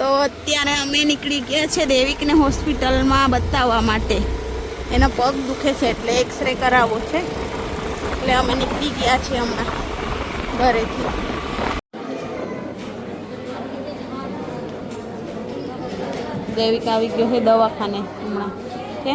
તો અત્યારે અમે નીકળી ગયા છે દેવિકને હોસ્પિટલમાં બતાવવા માટે. એનો પગ દુખે છે એટલે એક્સરે કરાવવો છે, એટલે અમે નીકળી ગયા છીએ હમણાં ઘરેથી. દેવિક આવી ગયો છે દવાખાને હમણાં કે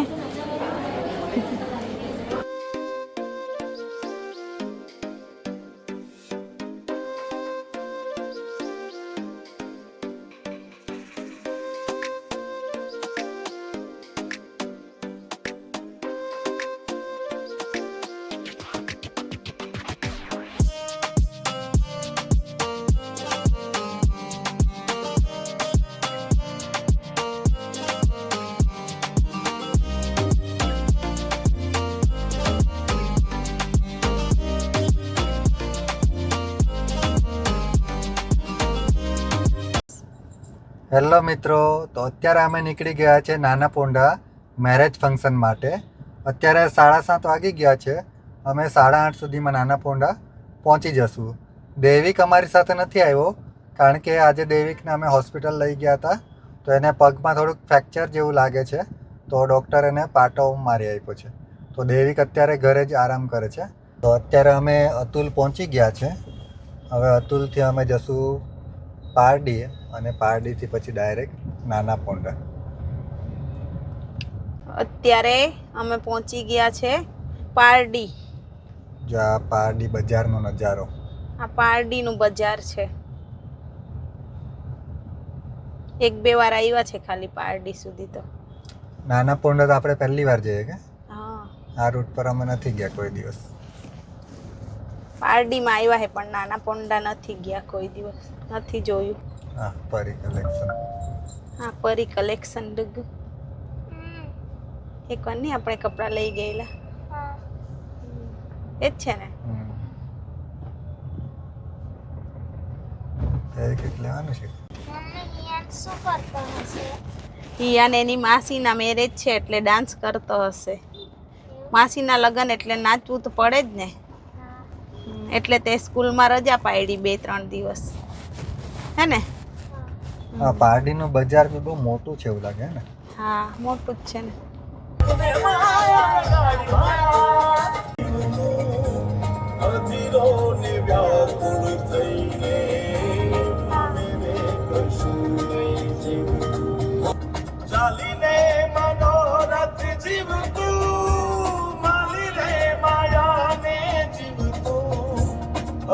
હેલો મિત્રો, તો અત્યારે અમે નીકળી ગયા છે નાના પોંડા મેરેજ ફંક્શન માટે. અત્યારે 7:30 વાગી ગયા છે. અમે 8:30 સુધીમાં નાના પોંડા પહોંચી જશું. દેવિક અમારી સાથે નથી આવ્યો કારણ કે આજે દેવિકને અમે હોસ્પિટલ લઈ ગયા હતા, તો એને પગમાં થોડુંક ફ્રેક્ચર જેવું લાગે છે, તો ડૉક્ટર એને પાટો મારી આપ્યો છે. તો દેવિક અત્યારે ઘરે જ આરામ કરે છે. તો અત્યારે અમે અતુલ પહોંચી ગયા છે. હવે અતુલથી અમે જશું પારડી અને પારડીથી પછી ડાયરેક્ટ નાના પોંડા. અત્યારે અમે પહોંચી ગયા છે પારડી. જો આ પારડી બજારનો નજારો. આ પારડીનું બજાર છે. 1-2 વાર આવ્યા છે ખાલી પારડી સુધી. તો નાના પોંડા તો આપણે પહેલી વાર જઈએ કે? હા, આ રૂટ પર અમે નથી ગયા કોઈ દિવસ. પારડીમાં આવ્યા છે પણ નાના પોંડા નથી ગયા કોઈ દિવસ, નથી જોયું. હા, પરી કલેક્શન. હા, પરી કલેક્શન ડગ. એક વાર નહીં આપણે કપડાં લઈ ગયેલા, એ જ છે ને? કંઈક લેવાનું છે. હિયાન એની માસીના મેરેજ છે એટલે ડાન્સ કરતો હશે. માસીના લગ્ન એટલે નાચવું તો પડે જ ને, એટલે તે સ્કૂલમાં રજા પાડી 2-3 દિવસ, હે ને? હા, પારડીનું બજાર બી બહુ મોટું છે એવું લાગે ને? હા, મોટું જ છે ને.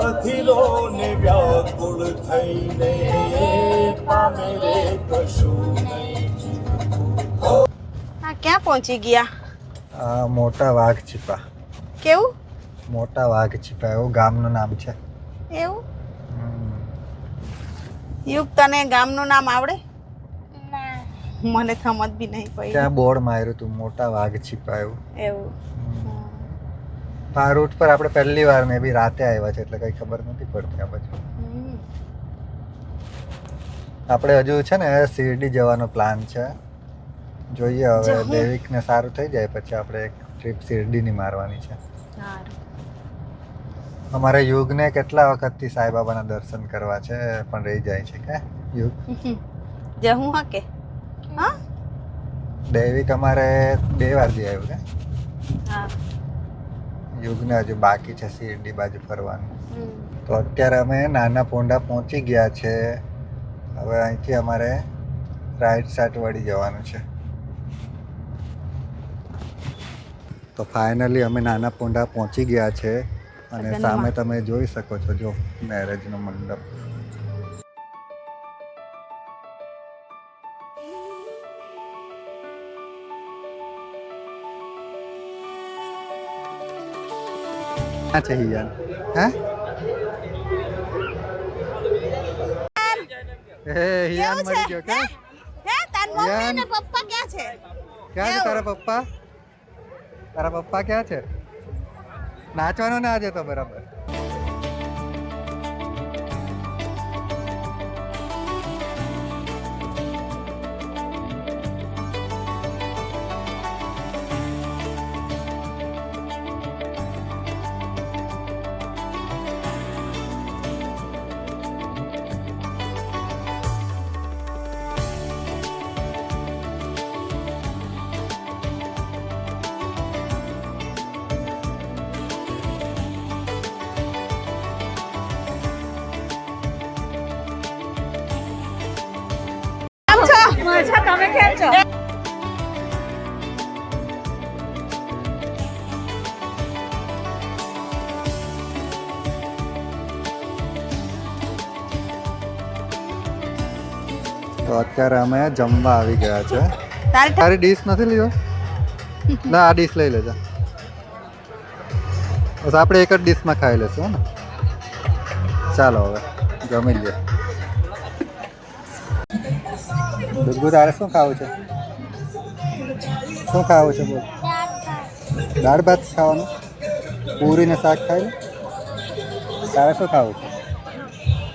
અધીરોને વ્યાકુળ થઈને પામે રે કશું નહીં. હા, ક્યાં પહોંચી ગયા? આ મોટા વાઘ છીપા. કેવું? મોટા વાઘ છીપા એવું ગામનું નામ છે. એવું? યુગ, તને ગામનું નામ આવડે? મને સમજ બી નહીં પડી. ત્યાં બોર્ડ માર્યું હતું મોટા વાઘ છીપા એવું. એવું? આ રૂટ પર આપણે પહેલી વાર ને બી રાતે આવ્યા છે એટલે કઈ ખબર નથી પડતી. આ બાજુ આપણે હજુ છે ને શિરડી જવાનો પ્લાન છે. જોઈએ હવે દેવિકને સારું થઈ જાય પછી આપણે એક ટ્રીપ શિરડીની મારવાની છે. અમારે યુગને કેટલા વખતથી સાંઈબાબાના દર્શન કરવા છે પણ રહી જાય છે કે યુગ જહું હા કે? હા, દેવિક અમારે 2 વાર જઈ આવ્યું કે? હા. યુગને હજુ બાકી છે શિરડી બાજુ ફરવાનું. તો અત્યારે અમે નાના પોંડા પહોંચી ગયા છે. હવે અહીંથી અમારે રાઈટ સાઈડ વળી જવાનું છે. તો ફાઇનલી અમે નાના પોંડા પહોંચી ગયા છે અને સામે તમે જોઈ શકો છો જો મેરેજનો મંડપ. છે હિયાન. હે હિયાન મરી ગયો કે? હે, તાર મમ્મી અને પપ્પા ક્યાં છે? ક્યાં છે તારા પપ્પા? તારા પપ્પા ક્યાં છે? નાચવાનો ના આજે તો બરાબર. છો? મજા, તમે કેમ છો? તો અત્યારે અમે જમવા આવી ગયા છે. તારે તારી ડીશ નથી લીધો? ના, આ ડીશ લઈ લેજા. બસ આપણે એક જ ડીશમાં ખાઈ લેશું ને. ચાલો હવે જમી લઈએ. દુર્ગુ તારે શું ખાવું છે? શું ખાવું છે બોલ? દાળ ભાત ખાવાનું? પૂરી ને શાક ખાઈ લે. તારે શું ખાવું છે?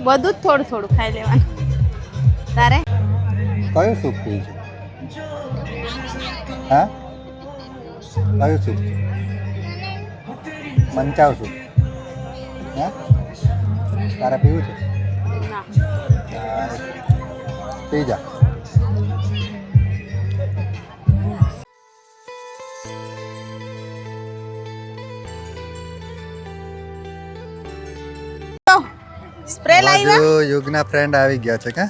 બધું જ થોડું થોડું ખાઈ લેવાનું. તારે કયું સૂપ પીવું છે? હા, કયું સૂપ? Manchow soup. હા, તારે પીવું છે? ના. પી જા. સ્પ્રે લાવ્યા? બાજુ યુગના ફ્રેન્ડ આવી ગયા છે કે?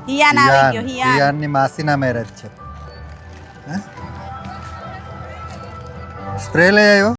હિયાન આવી ગયો. હિયાન હિયાનની માસીના મેરેજ છે. હે? સ્પ્રે લઈ આવ્યો?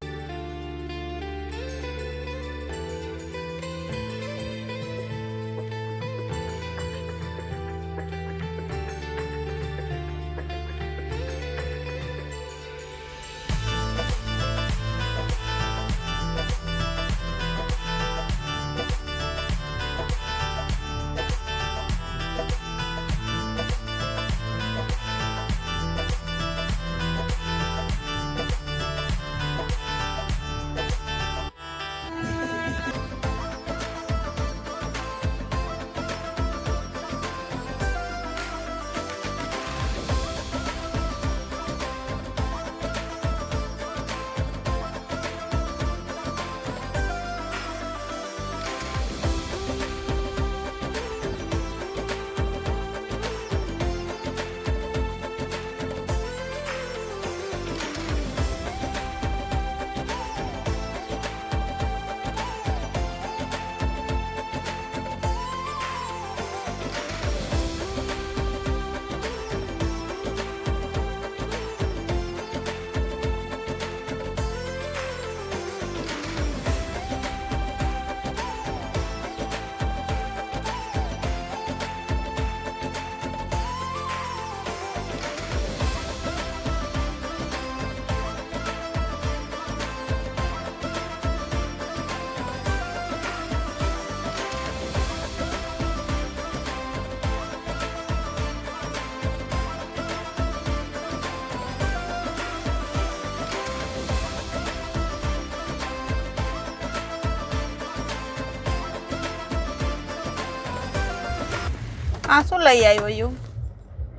આ શું લઈ આવ્યો યુ?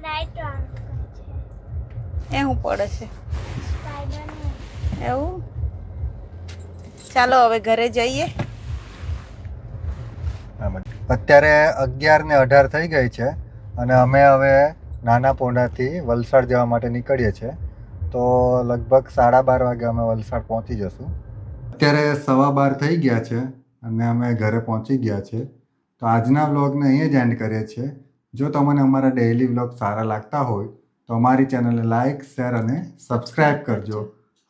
લાઈટ એ શું પડે છે એવું? ચાલો હવે ઘરે જઈએ. અત્યારે 11:18 થઈ ગઈ છે અને અમે હવે નાના પોંડાથી વલસાડ જવા માટે નીકળીએ છીએ. તો લગભગ 12:30 વાગે અમે વલસાડ પહોંચી જશું. અત્યારે 12:15 થઈ ગયા છે અને અમે ઘરે પહોંચી ગયા છે. તો આજના વ્લોગને અહીંયા જ એન્ડ કરીએ છીએ. જો તમને અમારા ડેઇલી વ્લોગ સારા લાગતા હોય તો અમારી ચેનલને લાઇક, શેર અને સબસ્ક્રાઈબ કરજો.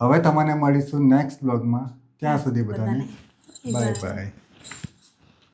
હવે તમને મળીશું નેક્સ્ટ વ્લોગમાં. ત્યાં સુધી બધાને બાય બાય.